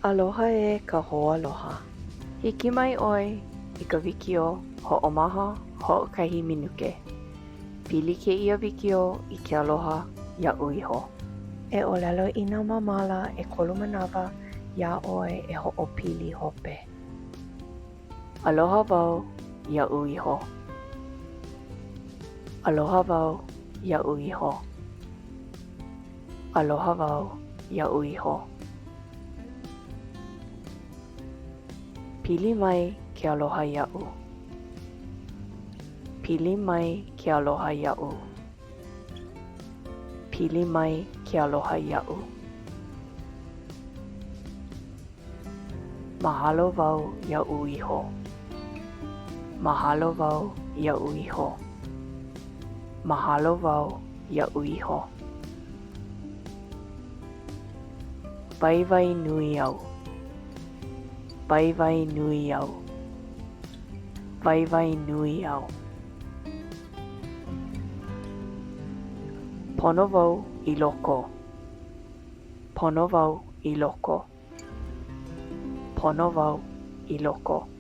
Aloha e ka hoaloha. Hiki mai oi I ka wikio ho'omaha ho'okahi minuke. Pili keia wikio I ke aloha ia'u iho. E olelo I nā mamala e kolu manawa ia oi e ho'opili hope. Aloha wau ia'u iho. Aloha wau ia'u iho. Aloha wau ia'u iho. Pili mai ke aloha ia'u. Pili mai ke aloha ia'u. Pili mai ke aloha ia'u. Mahalo wau ia'u iho. Mahalo wau ia'u iho. Mahalo wau ia'u iho. Waiwai nui au. Waiwai nui au. Waiwai nui au. Pono wau I loko. Pono wau I loko. Pono wau I loko.